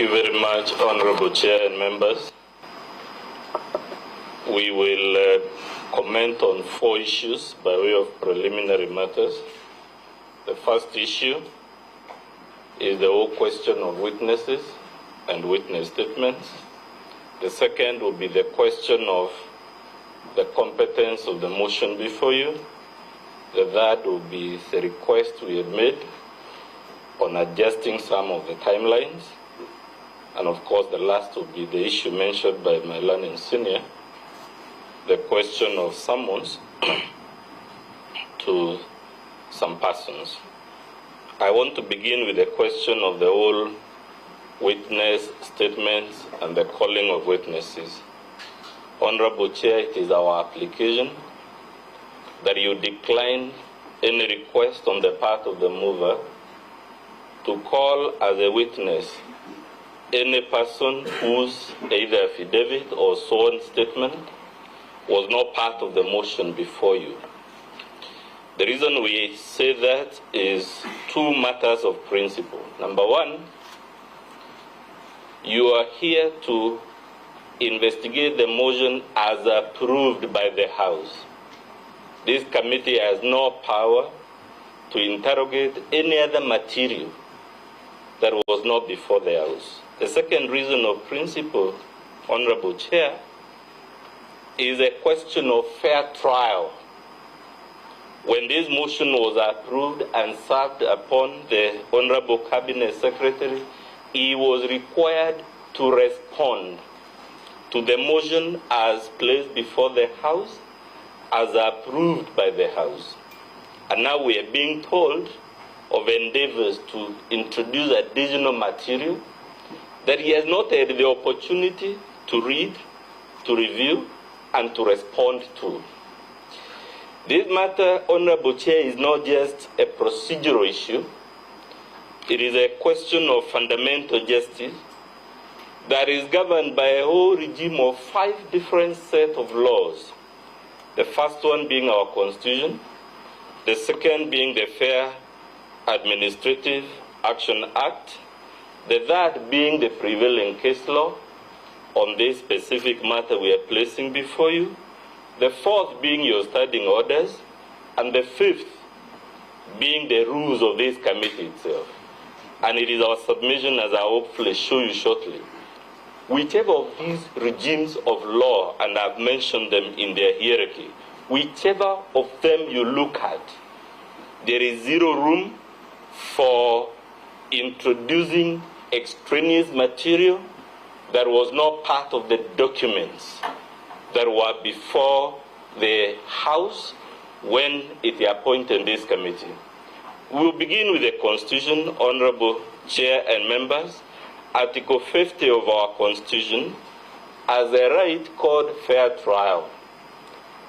you very much, Honorable Chair and members. We will comment on 4 issues by way of preliminary matters. The first issue is the whole question of witnesses and witness statements. The second will be the question of the competence of the motion before you. The third will be the request we have made on adjusting some of the timelines. And of course, the last will be the issue mentioned by my learned senior, the question of summons to some persons. I want to begin with the question of the whole witness statements and the calling of witnesses. Honorable Chair, it is our application that you decline any request on the part of the mover to call as a witness any person whose either affidavit or sworn statement was not part of the motion before you. The reason we say that is 2 matters of principle. Number 1, you are here to investigate the motion as approved by the House. This committee has no power to interrogate any other material that was not before the House. The second reason of principle, Honorable Chair, is a question of fair trial. When this motion was approved and served upon the Honorable Cabinet Secretary, he was required to respond to the motion as placed before the House, as approved by the House. And now we are being told of endeavors to introduce additional material that he has not had the opportunity to read, to review, and to respond to. This matter, Honorable Chair, is not just a procedural issue. It is a question of fundamental justice that is governed by a whole regime of 5 different sets of laws. The first one being our Constitution, the second being the Fair Administrative Action Act, the third being the prevailing case law on this specific matter we are placing before you, the fourth being your standing orders, and the fifth being the rules of this committee itself. And it is our submission, as I hopefully show you shortly. Whichever of these regimes of law, and I've mentioned them in their hierarchy, whichever of them you look at, there is zero room for introducing extraneous material that was not part of the documents that were before the House when it appointed this committee. We'll begin with the Constitution, Honorable Chair and members. Article 50 of our Constitution has a right called fair trial.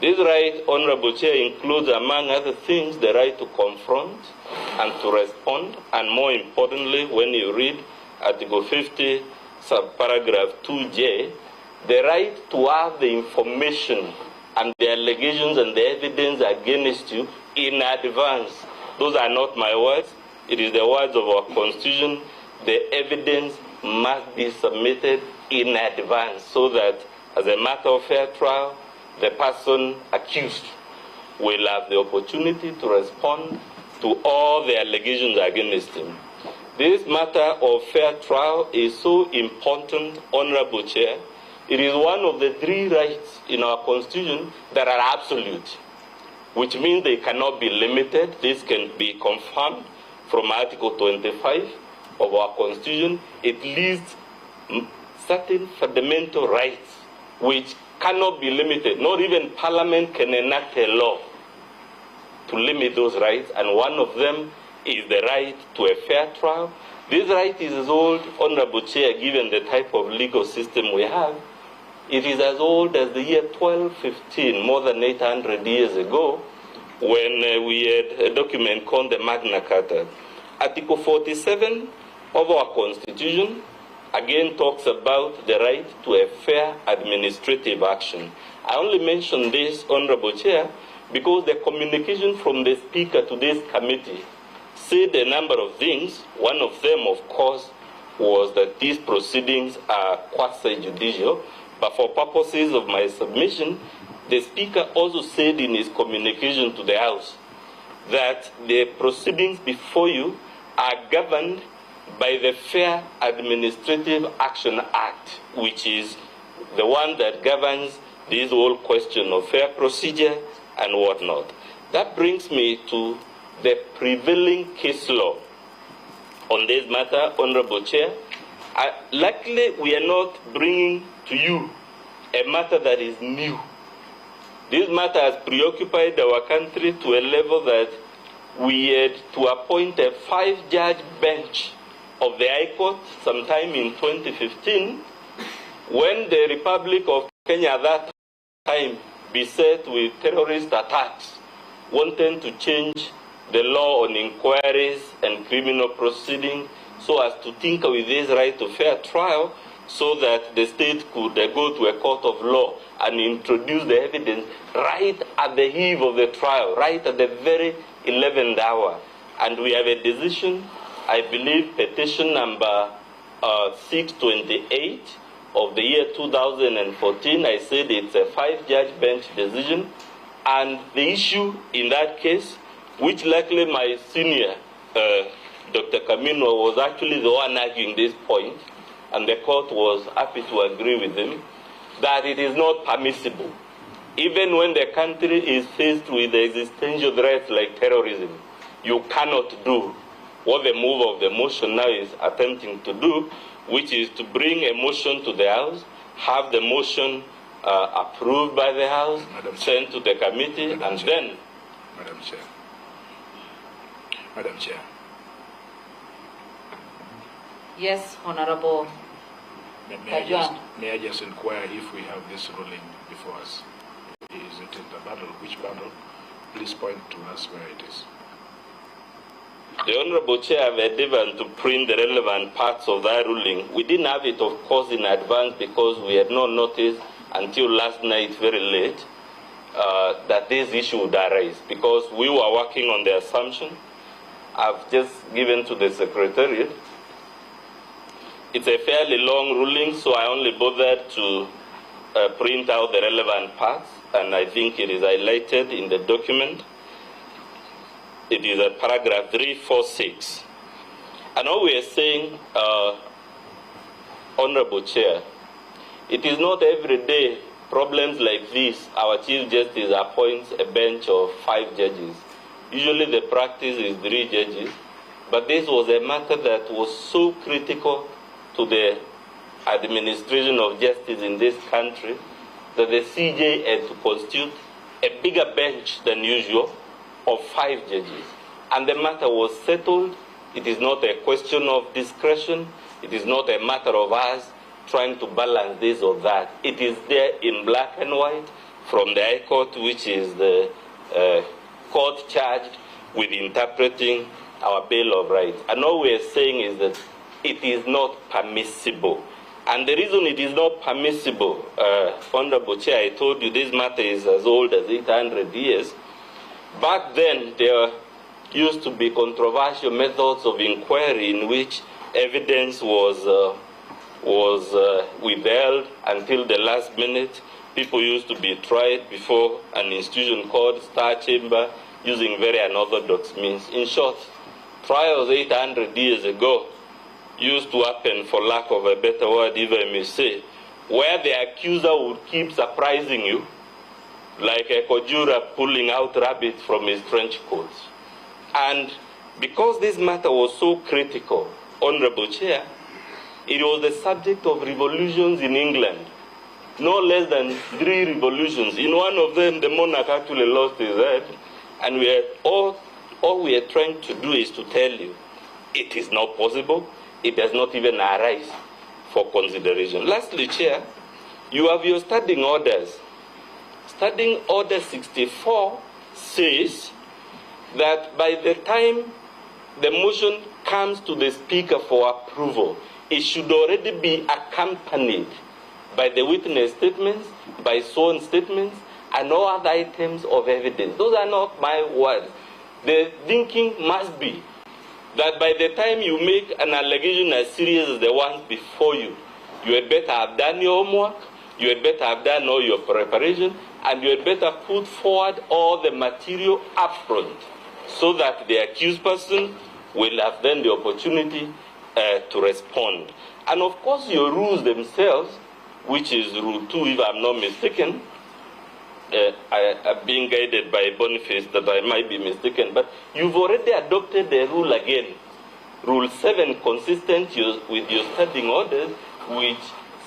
This right, Honorable Chair, includes, among other things, the right to confront and to respond, and more importantly, when you read Article 50, subparagraph 2J, the right to have the information and the allegations and the evidence against you in advance. Those are not my words. It is the words of our Constitution. The evidence must be submitted in advance so that, as a matter of fair trial, the person accused will have the opportunity to respond to all the allegations against him. This matter of fair trial is so important, Honorable Chair. It is one of the 3 rights in our Constitution that are absolute, which means they cannot be limited. This can be confirmed from Article 25 of our Constitution. It lists certain fundamental rights which cannot be limited. Not even Parliament can enact a law to limit those rights, and one of them is the right to a fair trial. This right is as old, Honorable Chair, given the type of legal system we have. It is as old as the year 1215, more than 800 years ago, when we had a document called the Magna Carta. Article 47 of our Constitution again talks about the right to a fair administrative action. I only mention this, Honorable Chair, because the communication from the Speaker to this committee said a number of things. One of them, of course, was that these proceedings are quasi-judicial, but for purposes of my submission, the Speaker also said in his communication to the House that the proceedings before you are governed by the Fair Administrative Action Act, which is the one that governs this whole question of fair procedure and whatnot. That brings me to the prevailing case law on this matter, Honorable Chair. Luckily, we are not bringing to you a matter that is new. This matter has preoccupied our country to a level that we had to appoint a 5-judge bench of the High Court sometime in 2015, when the Republic of Kenya at that time, beset with terrorist attacks, wanted to change the law on inquiries and criminal proceedings so as to tinker with this right to fair trial, so that the state could go to a court of law and introduce the evidence right at the eve of the trial, right at the very 11th hour. And we have a decision, I believe, petition number 628 of the year 2014. I said it's a 5-judge bench decision. And the issue in that case, which luckily my senior, Dr. Kamino, was actually the one arguing this point, and the court was happy to agree with him, that it is not permissible, even when the country is faced with existential threats like terrorism. You cannot do what the move of the motion now is attempting to do, which is to bring a motion to the House, have the motion approved by the House, sent to the committee, and then... Madam Chair. Yes, Honorable. May I just inquire if we have this ruling before us? Is it in the bundle? Which bundle? Please point to us where it is. The Honorable Chair have endeavored to print the relevant parts of that ruling. We didn't have it, of course, in advance because we had not noticed until last night, very late, that this issue would arise, because we were working on the assumption. I've just given to the Secretariat. It's a fairly long ruling, so I only bothered to print out the relevant parts, and I think it is highlighted in the document. It is at paragraph 346. And all we are saying, Honorable Chair, it is not every day problems like this, our Chief Justice appoints a bench of 5 judges. Usually the practice is 3 judges, but this was a matter that was so critical to the administration of justice in this country that the CJ had to constitute a bigger bench than usual of 5 judges. And the matter was settled. It is not a question of discretion. It is not a matter of us trying to balance this or that. It is there in black and white from the High Court, which is the court charged with interpreting our Bill of Rights. And all we are saying is that it is not permissible. And the reason it is not permissible, Honorable Chair, I told you this matter is as old as 800 years. Back then, there used to be controversial methods of inquiry in which evidence was withheld until the last minute. People used to be tried before an institution called Star Chamber using very unorthodox means. In short, trials 800 years ago used to happen, for lack of a better word, if I may say, where the accuser would keep surprising you, like a conjurer pulling out rabbits from his trench coat. And because this matter was so critical, Honorable Chair, it was the subject of revolutions in England, no less than 3 revolutions. In one of them, the monarch actually lost his head, and all we are trying to do is to tell you, it is not possible. It does not even arise for consideration. Lastly, Chair, you have your standing orders. Standing Order 64 says that by the time the motion comes to the Speaker for approval, it should already be accompanied by the witness statements, by sworn statements, and all other items of evidence. Those are not my words. The thinking must be that by the time you make an allegation as serious as the ones before you, you had better have done your homework, you had better have done all your preparation, and you had better put forward all the material upfront so that the accused person will have then the opportunity to respond. And of course, your rules themselves, which is Rule 2, if I'm not mistaken, I am being guided by Boniface that I might be mistaken, but you've already adopted the rule again. Rule 7, consistent with your standing orders, which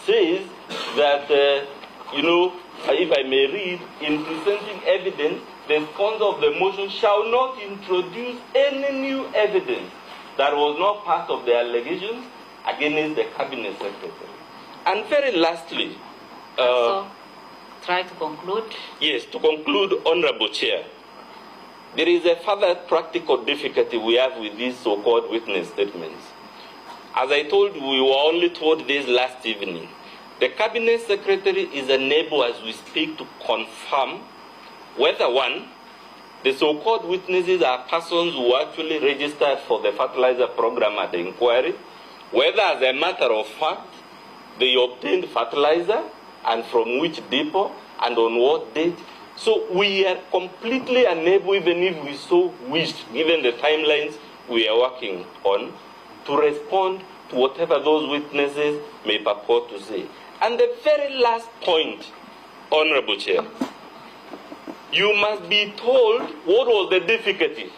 says that, if I may read, in presenting evidence, the sponsor of the motion shall not introduce any new evidence that was not part of the allegations against the Cabinet Secretary. And very lastly, try to conclude. Yes, to conclude, Honorable Chair, there is a further practical difficulty we have with these so-called witness statements. As I told you, we were only told this last evening. The Cabinet Secretary is unable, as we speak, to confirm whether, one, the so-called witnesses are persons who actually registered for the fertilizer program at the inquiry, whether, as a matter of fact, they obtained fertilizer, and from which depot, and on what date. So we are completely unable, even if we so wished, given the timelines we are working on, to respond to whatever those witnesses may purport to say. And the very last point, Honorable Chair, you must be told what was the difficulty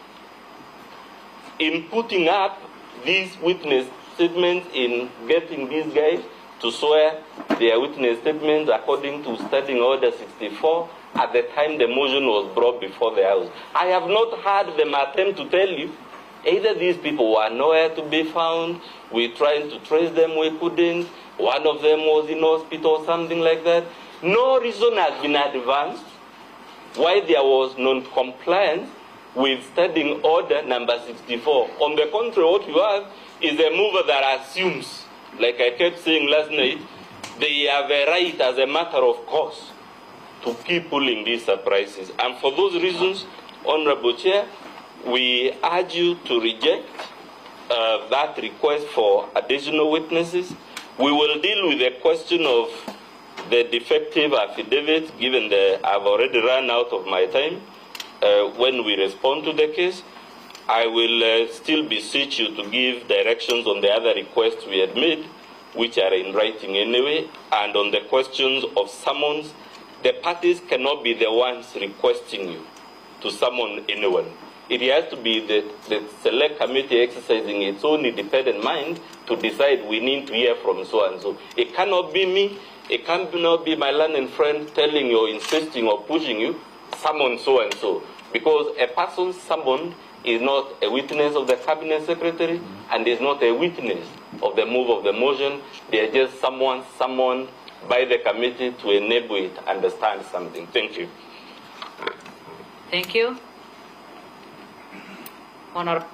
in putting up these witness statements, in getting these guys to swear their witness statements according to Standing Order 64 at the time the motion was brought before the House. I have not heard them attempt to tell you either these people were nowhere to be found, we tried to trace them, we couldn't, one of them was in hospital or something like that. No reason has been advanced why there was non-compliance with Standing Order number 64. On the contrary, what you have is a mover that assumes, like I kept saying last night, they have a right as a matter of course to keep pulling these surprises. And for those reasons, Honorable Chair, we urge you to reject that request for additional witnesses. We will deal with the question of the defective affidavit, given that I've already run out of my time. When we respond to the case, I will still beseech you to give directions on the other requests we had made, which are in writing anyway, and on the questions of summons. The parties cannot be the ones requesting you to summon anyone. It has to be the select committee exercising its own independent mind to decide we need to hear from so and so. It cannot be me, it cannot be my learned friend telling you, insisting or pushing you, summon so and so. Because a person summoned is not a witness of the Cabinet Secretary and is not a witness of the move of the motion. They are just someone summoned by the committee to enable it to understand something. Thank you. Thank you. Honorable.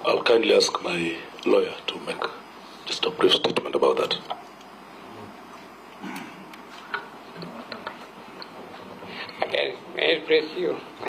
I'll kindly ask my lawyer to make just a brief statement about that. Okay, may I address you?